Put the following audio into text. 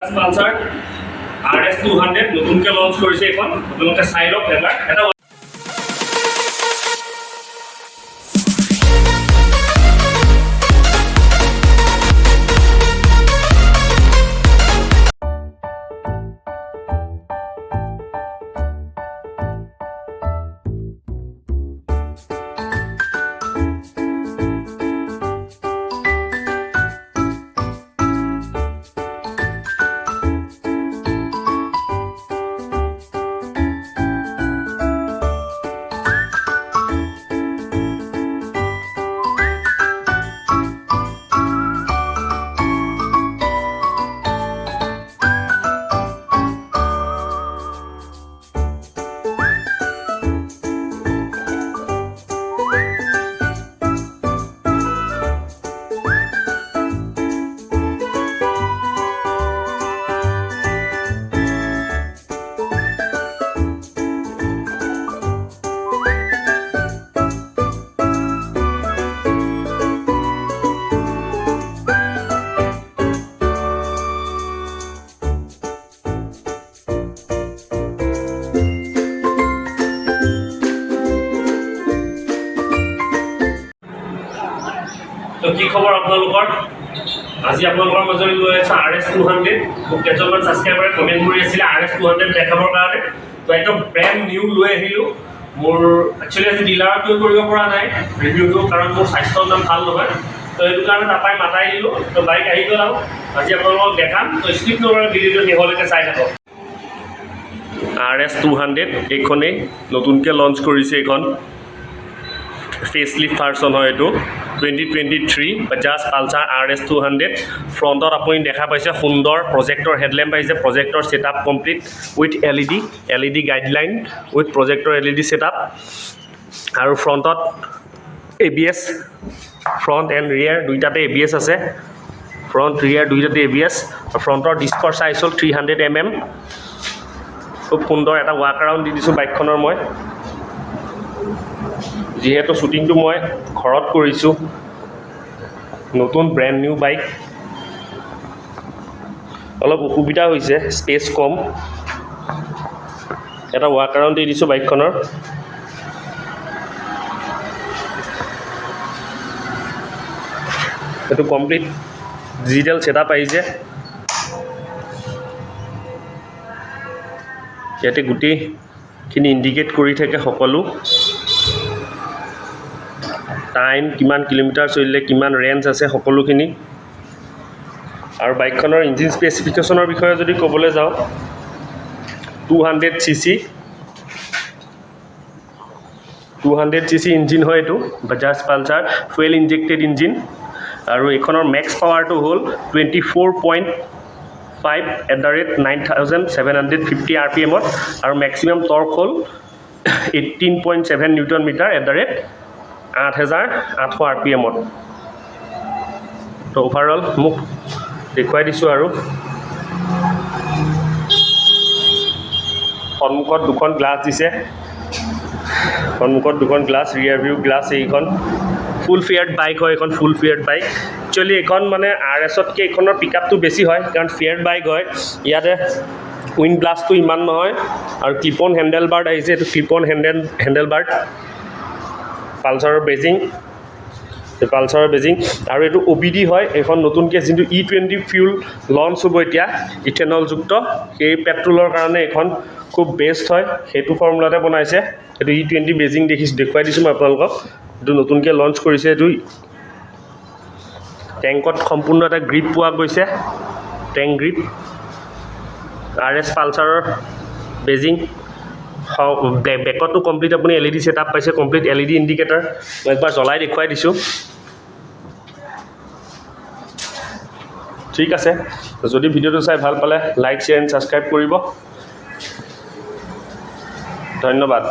Pulsar rs200 নতুনকে launch কৰিছে এখন আপোনালোকে চাই লওক এবাৰ এটা তো কি খবৰ আপোনালোকৰ আজি আপোনালোকৰ মাজলৈ লৈ আছে rs200 মোক কেজনমান সাবস্ক্ৰাইবাৰে কমেন্ট কৰি আছিল rs200 দেখাবৰ কাৰণে তো একদম ব্ৰ্যান্ড নিউ লৈ আহিলো মোৰ একচুয়ালি আজি ডিলাৰটো কৰিব পৰা নাই ৰিভিউটো কাৰণ মোৰ স্বাস্থ্য ইমান ভাল নহয় তো এইটো কাৰণে তাপাই মাতাই দিলো তো বাইক আহি গ'ল আজি আপোনালোকক দেখাম তো স্কিপ নকৰা ভিডিওটো শেষলৈকে চাই থাকক rs200 এইখনে নতুনকে লঞ্চ কৰিছে এইখন ফেসলিফ্ট ভাৰ্সন হয় এটো 2023 Bajaj Pulsar rs200 ফ্ৰণ্টত আপুনি দেখা পাইছে সুন্দৰ প্ৰজেক্টৰ হেডল্যাম্প পাইছে প্ৰজেক্টৰ setup complete with LED guideline with প্ৰজেক্টৰ LED সেটআপ আৰু ফ্ৰণ্টত ABS ফ্ৰণ্ট এণ্ড ৰিয়াৰ দুইটাতে ABS আছে ফ্ৰণ্ট ৰিয়াৰ দুইটাতে ABS ফ্ৰণ্টৰ ডিস্কৰ সাইজ হ'ল 300 mm খুব সুন্দৰ এটা ৱাক আৰাউণ্ড দি দিছো বাইকখনৰ মই যেহেতু শুটিংটো মই ঘৰত কৰিছো নতুন ব্ৰ্যান্ড নিউ বাইক অলপ অসুবিধা হৈছে স্পেস কম এটা ৱাক আৰাউণ্ড দি দিছো বাইকখনৰ এটো কমপ্লিট ডিজিটাল সেটআপ আহিছে ইয়াতে গুটি খিনি ইন্ডিকেট কৰি থাকে সকলো টাইম কিমান কিলোমিটাৰ চলিলে কিমান ৰেঞ্জ আছে সকলোখিনি আৰু বাইকখনৰ ইঞ্জিন স্পেচিফিকেশনৰ বিষয়ে যদি ক'বলৈ যাও 200 cc ইঞ্জিন হয় এটো Bajaj Pulsar fuel injected engine আৰু এখনৰ ম্যাক্স পাৱাৰটো হ'ল 24.5 9750 rpm আৰু ম্যাক্সিমাম টৰ্ক হ'ল 18.7 নিউটন মিটাৰ 8800 rpm তো ওভাৰঅল মোক দেখুৱাই দিছো আৰু সন্মুখত দুখন গ্লাস দিছে সন্মুখত দুখন গ্লাস ৰিয়াৰ ভিউ গ্লাস এইখন ফুল ফেয়াৰ্ড বাইক হয় এখন ফুল ফেয়াৰ্ড বাইক একচুয়ালি এখন মানে rsতকে এখনৰ পিকআপটো বেছি হয় কাৰণ ফেয়াৰ্ড বাইক হয় ইয়াতে উইন্ড ব্লাষ্টটো ইমান নহয় আৰু ক্লিপ অন হ্যান্ডেল বাৰ আহিছে এটো ক্লিপ অন হ্যান্ডেল বাৰ পালসাৰৰ বেজিং আৰু এটো OBD হয় এখন নতুনকে যিটো E20 ফুয়েল লঞ্চ হ'ব এতিয়া ইথেনল যুক্ত সেই পেট্ৰলৰ কাৰণে এখন খুব বেস্ট হয় হেতু ফৰ্মুলাতে বনাইছে এটো E20 বেজিং দেখুৱাই দিছো মই আপোনালোকক এটো নতুনকে লঞ্চ কৰিছে এটো ট্যাঙ্কত সম্পূৰ্ণ এটা গ্ৰিপ পোৱা গৈছে ট্যাঙ্ক গ্ৰিপ RS পালসাৰৰ বেজিং বেকটো কমপ্লিট আপুনি LED সেটআপ পাইছে কমপ্লিট LED ইন্ডিকেটৰ মই একবাৰ জ্বলাই দেখুৱাই দিছো ঠিক আছে যদি ভিডিওটো চাই ভাল পালে লাইক শেয়াৰ এণ্ড সাবস্ক্ৰাইব কৰিব ধন্যবাদ